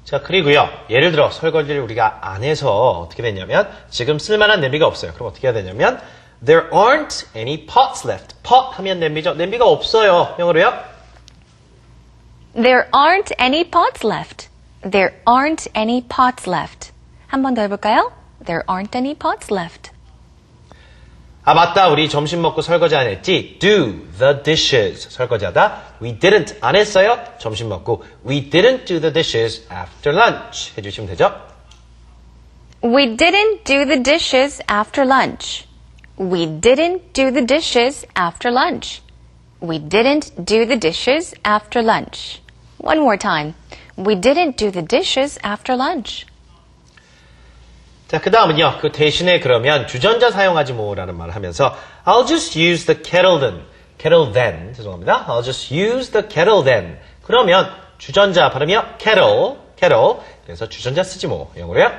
자, 그리고요. 예를 들어 설거지를 우리가 안 해서 어떻게 됐냐면 지금 쓸만한 냄비가 없어요. 그럼 어떻게 해야 되냐면 There aren't any pots left. pot 하면 냄비죠. 냄비가 없어요. 영어로요. There aren't any pots left. There aren't any pots left. 한 번 더 해볼까요? There aren't any pots left. 아, 맞다. 우리 점심 먹고 설거지 안 했지. Do the dishes. 설거지하다. We didn't. 안 했어요. 점심 먹고. We didn't do the dishes after lunch. 해주시면 되죠. We didn't do the dishes after lunch. We didn't do the dishes after lunch. We didn't do the dishes after lunch. One more time. We didn't do the dishes after lunch. 자, 그 다음은요. 그 대신에 그러면 주전자 사용하지 뭐라는 말을 하면서 I'll just use the kettle then. kettle then. 죄송합니다. I'll just use the kettle then. 그러면 주전자 발음이요. kettle. 그래서 주전자 쓰지 뭐. 영어로요.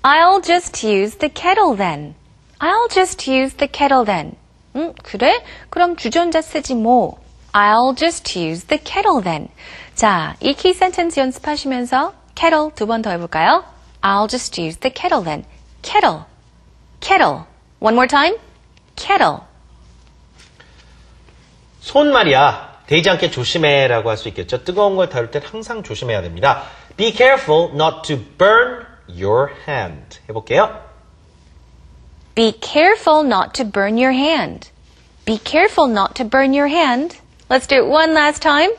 I'll just use the kettle then. I'll just use the kettle then. 그래? 그럼 주전자 쓰지 뭐. I'll just use the kettle then. 자, 이 키 센텐스 연습하시면서 kettle 두 번 더 해볼까요? I'll just use the kettle then. kettle. One more time. kettle. 손 말이야. 데이지 않게 조심해라고 할 수 있겠죠. 뜨거운 걸 다룰 땐 항상 조심해야 됩니다. Be careful not to burn your hand. 해볼게요. Be careful not to burn your hand. Be careful not to burn your hand. Let's do it one last time.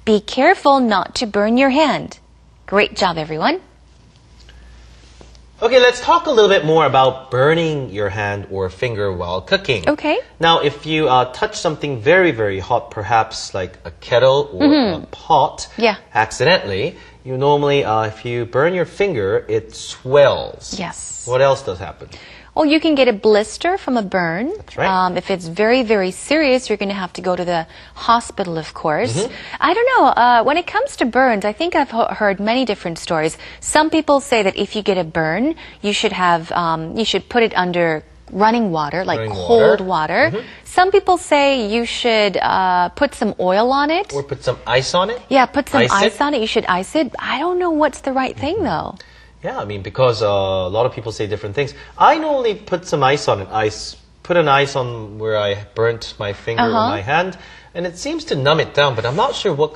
Be careful not to burn your hand. Great job, everyone. Okay, let's talk a little bit more about burning your hand or finger while cooking. Okay. Now, if you touch something very, very hot, perhaps like a kettle or a pot, Yeah. accidentally, you normally, if you burn your finger, it swells. Yes. What else does happen? Oh, you can get a blister from a burn. That's right. If it's very, very serious, you're going to have to go to the hospital, of course. I don't know. When it comes to burns, I think I've heard many different stories. Some people say that if you get a burn, you should have, you should put it under running water, like Running cold water. water. Some people say you should put some oil on it. Or put some ice on it? Yeah, put some Ice it? ice on it. You should ice it. I don't know what's the right thing, though. Yeah, I mean, because a lot of people say different things. I normally put some ice on it. Put an ice on where I burnt my finger or my hand, and it seems to numb it down, but I'm not sure what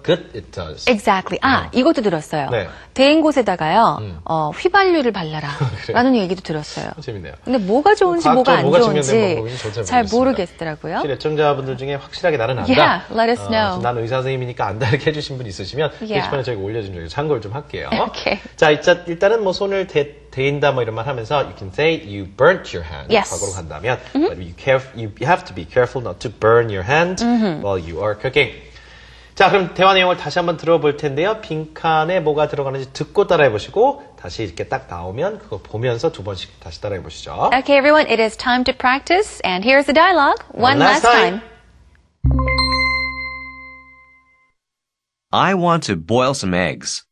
good it does. Exactly. 아, 이것도 들었어요. 네. 데인 곳에다가요, 휘발유를 발라라. 라는 얘기도 들었어요. 재밌네요. 근데 뭐가 좋은지 뭐가 안 뭐가 좋은지 증명된 방법인지 저도 잘 모르겠습니다. 모르겠더라고요. 혹시 애청자분들 중에 확실하게 나는 안다. Yeah, let us know. 난 의사 선생님이니까 안다 이렇게 해주신 분 있으시면 Yeah. 게시판에 저희가 올려준 적에 참고를 좀 할게요. Okay. 자, 일단은 뭐 손을 데인다 뭐 이런 말 하면서 you can say you burnt your hand. Yes. 과거로 간다면 but you have to be careful not to burn your hand while you are cooking. 자, 그럼 대화 내용을 다시 한번 들어볼 텐데요. 빈칸에 뭐가 들어가는지 듣고 따라해 보시고 다시 이렇게 딱 나오면 그거 보면서 두 번씩 다시 따라해 보시죠. Okay, everyone, it is time to practice, and here's the dialogue. One last time. I want to boil some eggs.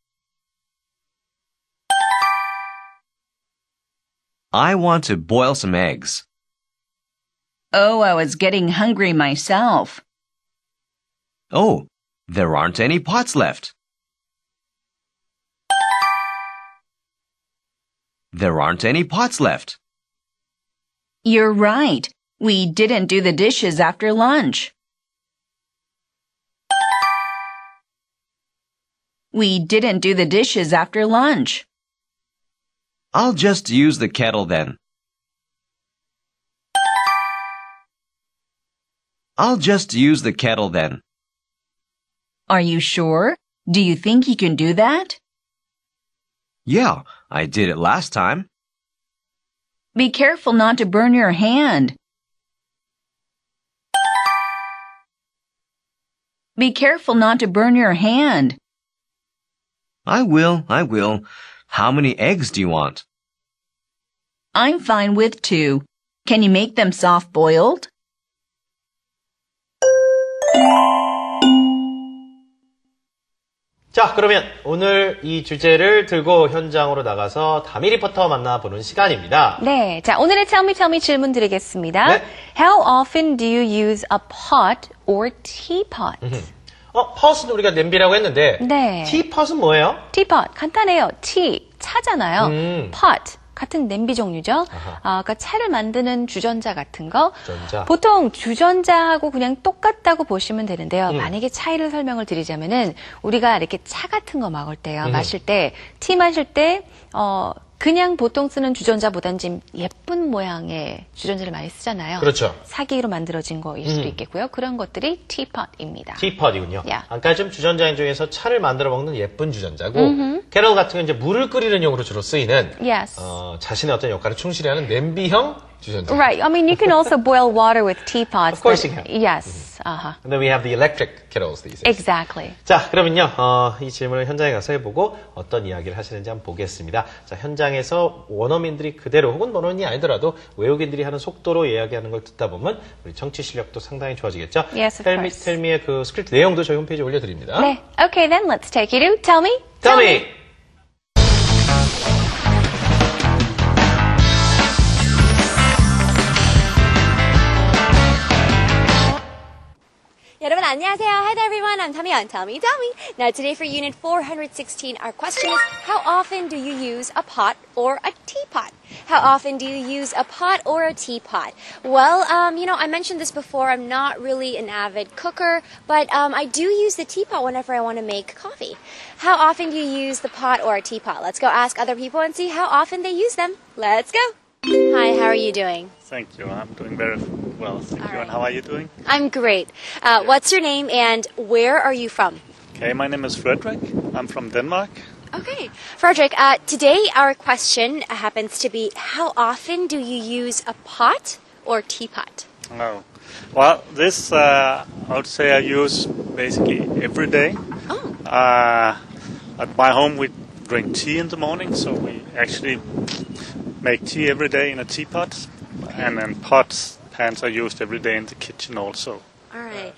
I want to boil some eggs. Oh, I was getting hungry myself. Oh, there aren't any pots left. There aren't any pots left. You're right. We didn't do the dishes after lunch. We didn't do the dishes after lunch. I'll just use the kettle then. I'll just use the kettle then. Are you sure? Do you think you can do that? Yeah, I did it last time. Be careful not to burn your hand. Be careful not to burn your hand. I will. How many eggs do you want? I'm fine with 2. Can you make them soft-boiled? 자, 그러면 오늘 이 주제를 들고 현장으로 나가서 다미 리포터 만나보는 시간입니다. 네, 자, 오늘의 Tell Me 질문 드리겠습니다. 네. How often do you use a pot or teapot? pot은 우리가 냄비라고 했는데 네. teapot은 뭐예요? teapot 간단해요. tea 차잖아요. pot 같은 냄비 종류죠. 그러니까 차를 만드는 주전자 같은 거. 주전자. 보통 주전자하고 그냥 똑같다고 보시면 되는데요. 만약에 차이를 설명을 드리자면은 우리가 이렇게 차 같은 거 먹을 때요. 마실 때, 티 마실 때 그냥 보통 쓰는 주전자보다는 좀 예쁜 모양의 주전자를 많이 쓰잖아요. 그렇죠. 사기로 만들어진 거일 수도 있겠고요. 그런 것들이 teapot입니다. teapot이군요. Yeah. 아까 좀 주전자인 중에서 차를 만들어 먹는 예쁜 주전자고 kettle 같은 건 이제 물을 끓이는 용으로 주로 쓰이는 Yes. 자신의 어떤 역할을 충실히 하는 냄비형 주전자. Right. I mean, you can also boil water with teapots. Of course you can. Yes. And then we have the electric kettles these days. Exactly. 자, 그러면요, 이 질문을 현장에 가서 해보고 어떤 이야기를 하시는지 한번 보겠습니다. 자, 현장에서 원어민들이 그대로 혹은 원어민이 아니더라도 외국인들이 하는 속도로 이야기하는 걸 듣다 보면 우리 청취 실력도 상당히 좋아지겠죠? Yes, of course. 텔미의 그 스크립트 내용도 저희 홈페이지에 올려드립니다. 네. Okay, then let's take you to Tell Me. Tell me! 여러분 안녕하세요. Hi there everyone. I'm Tommy on Tell Me. Now today for Unit 416, our question is, how often do you use a pot or a teapot? How often do you use a pot or a teapot? Well, I mentioned this before. I'm not really an avid cooker, but I do use the teapot whenever I want to make coffee. How often do you use the pot or a teapot? Let's go ask other people and see how often they use them. Let's go. Hi, how are you doing? Thank you. I'm doing very well. Thank you. right. And how are you doing? I'm great. What's your name and where are you from? Okay, my name is Frederick. I'm from Denmark. Okay. Frederick, today our question happens to be, how often do you use a pot or teapot? Oh. Well, this I would say I use basically every day. Oh. At my home we drink tea in the morning, so we actually make tea every day in a teapot. And then pans are used every day in the kitchen also. All right.